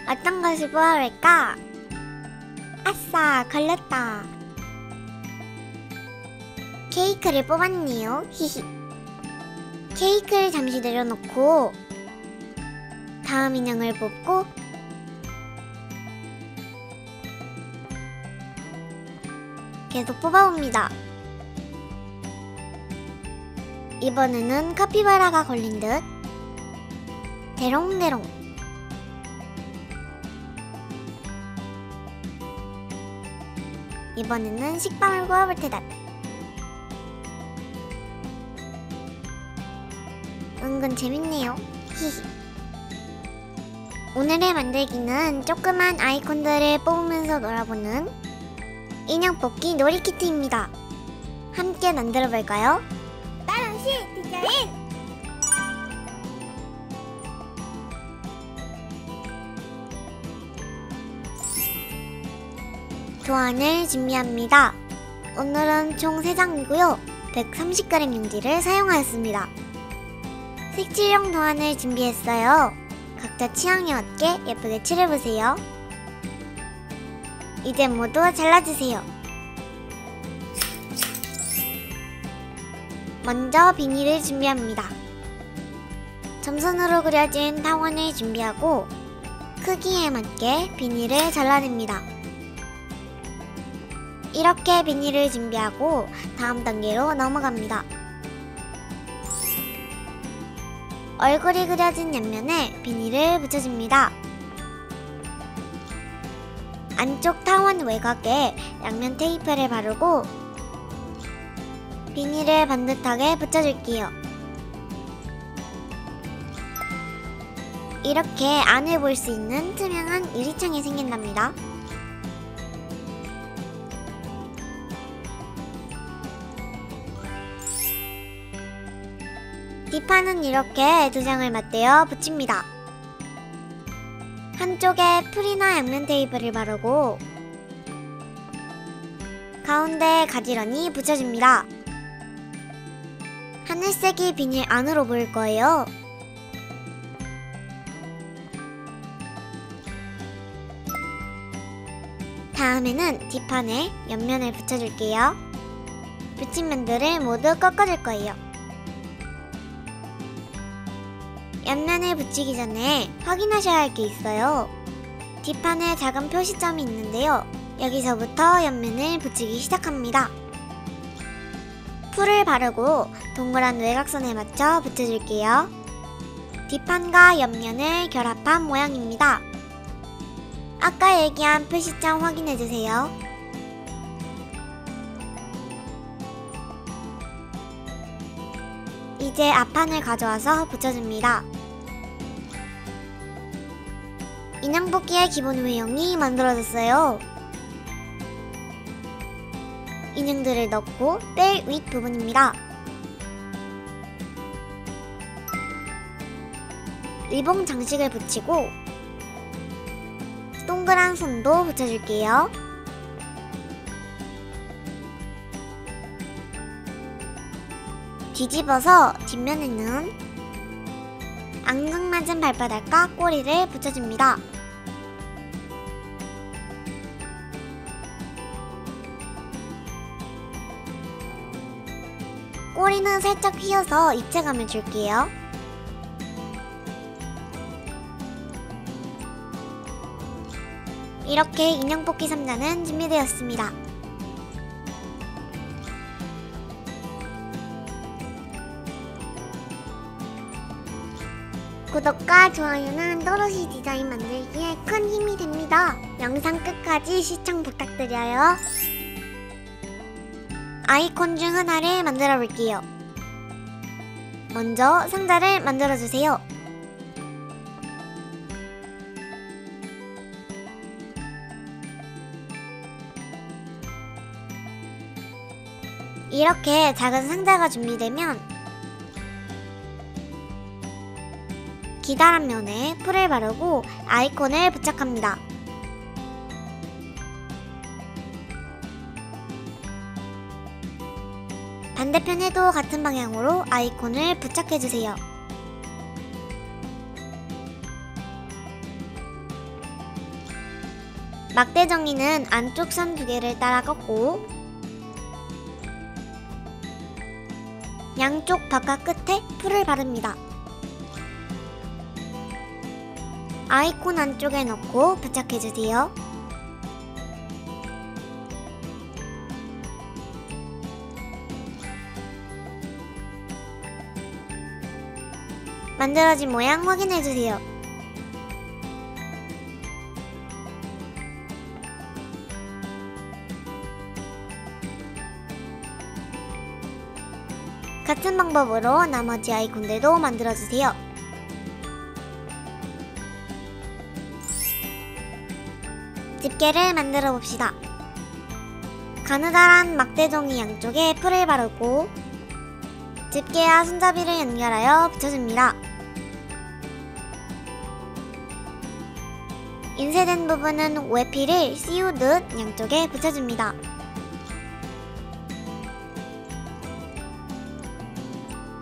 어떤 것을 뽑아볼까? 아싸, 걸렸다. 케이크를 뽑았네요. 히히. 케이크를 잠시 내려놓고 다음 인형을 뽑고 계속 뽑아봅니다. 이번에는 카피바라가 걸린 듯 대롱대롱. 이번에는 식빵을 구워볼 테다. 은근 재밌네요. 히히. 오늘의 만들기는 조그만 아이콘들을 뽑으면서 놀아보는 인형 뽑기 놀이키트입니다. 함께 만들어볼까요? 따라시 디자인! 도안을 준비합니다. 오늘은 총 3장이고요. 130g 용지를 사용하였습니다. 색칠용 도안을 준비했어요. 각자 취향에 맞게 예쁘게 칠해보세요. 이제 모두 잘라주세요. 먼저 비닐을 준비합니다. 점선으로 그려진 타원을 준비하고 크기에 맞게 비닐을 잘라냅니다. 이렇게 비닐을 준비하고 다음 단계로 넘어갑니다. 얼굴이 그려진 옆면에 비닐을 붙여줍니다. 안쪽 타원 외곽에 양면 테이프를 바르고 비닐을 반듯하게 붙여줄게요. 이렇게 안을 볼 수 있는 투명한 유리창이 생긴답니다. 뒷판은 이렇게 2장을 맞대어 붙입니다. 한쪽에 풀이나 양면 테이프를 바르고 가운데에 가지런히 붙여줍니다. 하늘색이 비닐 안으로 보일 거예요. 다음에는 뒷판에 옆면을 붙여줄게요. 붙인 면들을 모두 꺾어줄 거예요. 옆면을 붙이기 전에 확인하셔야 할 게 있어요. 뒷판에 작은 표시점이 있는데요. 여기서부터 옆면을 붙이기 시작합니다. 풀을 바르고 동그란 외곽선에 맞춰 붙여줄게요. 뒷판과 옆면을 결합한 모양입니다. 아까 얘기한 표시점 확인해주세요. 이제 앞판을 가져와서 붙여줍니다. 인형 뽑기의 기본 외형이 만들어졌어요. 인형들을 넣고 뺄 윗부분입니다. 리봉 장식을 붙이고 동그란 손도 붙여줄게요. 뒤집어서 뒷면에는 앙증맞은 발바닥과 꼬리를 붙여줍니다. 꼬리는 살짝 휘어서 입체감을 줄게요. 이렇게 인형 뽑기 3단은 준비되었습니다. 구독과 좋아요는 또로시 디자인 만들기에 큰 힘이 됩니다. 영상 끝까지 시청 부탁드려요. 아이콘 중 하나를 만들어 볼게요. 먼저 상자를 만들어주세요. 이렇게 작은 상자가 준비되면 기다란 면에 풀을 바르고 아이콘을 부착합니다. 반대편에도 같은 방향으로 아이콘을 부착해주세요. 막대정이는 안쪽 선 2개를 따라 꺾고 양쪽 바깥 끝에 풀을 바릅니다. 아이콘 안쪽에 넣고 부착해주세요. 만들어진 모양 확인해주세요. 같은 방법으로 나머지 아이콘들도 만들어주세요. 집게를 만들어 봅시다. 가느다란 막대종이 양쪽에 풀을 바르고 집게와 손잡이를 연결하여 붙여줍니다. 인쇄된 부분은 외피를 씌우듯 양쪽에 붙여줍니다.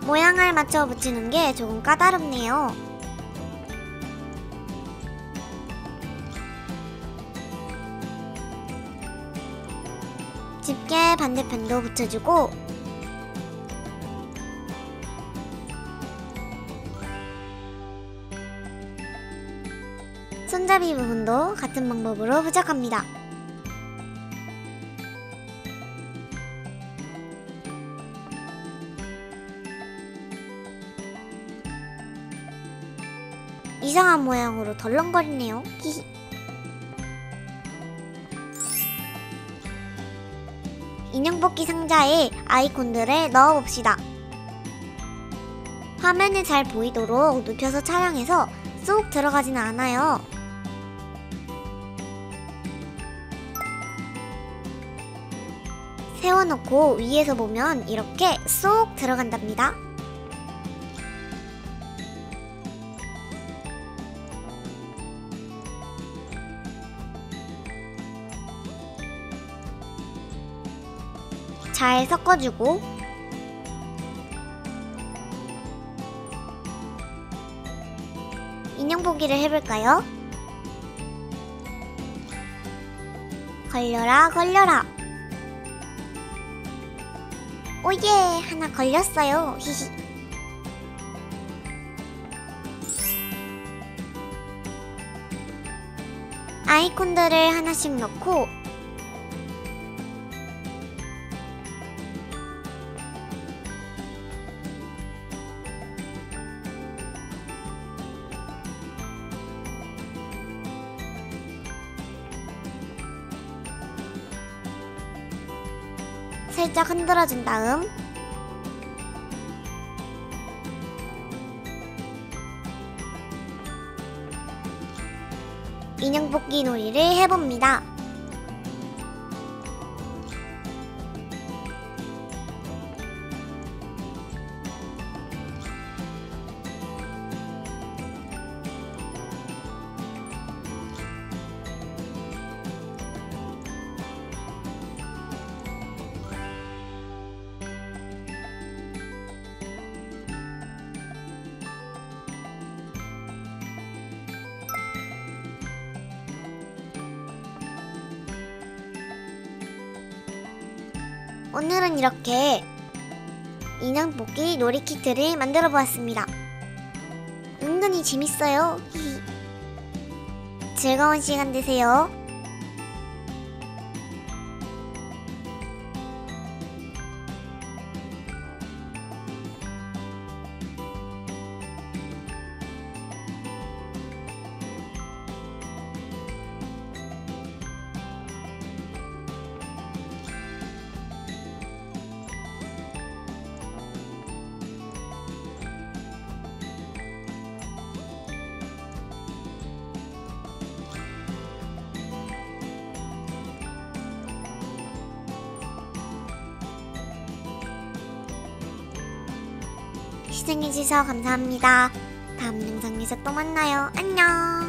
모양을 맞춰 붙이는 게 조금 까다롭네요. 집게 반대편도 붙여주고 손잡이 부분도 같은 방법으로 부착합니다. 이상한 모양으로 덜렁거리네요. 히히. 인형 뽑기 상자에 아이콘들을 넣어봅시다. 화면에 잘 보이도록 눕혀서 촬영해서 쏙 들어가지는 않아요. 세워놓고 위에서 보면 이렇게 쏙 들어간답니다. 잘 섞어주고 인형 보기를 해볼까요? 걸려라 걸려라. 오예, 하나 걸렸어요. 히히. 아이콘들을 하나씩 넣고 살짝 흔들어준 다음 인형 뽑기 놀이를 해봅니다. 오늘은 이렇게 인형 뽑기 놀이 키트를 만들어 보았습니다. 은근히 재밌어요. 즐거운 시간 되세요. 시청해주셔서 감사합니다. 다음 영상에서 또 만나요. 안녕.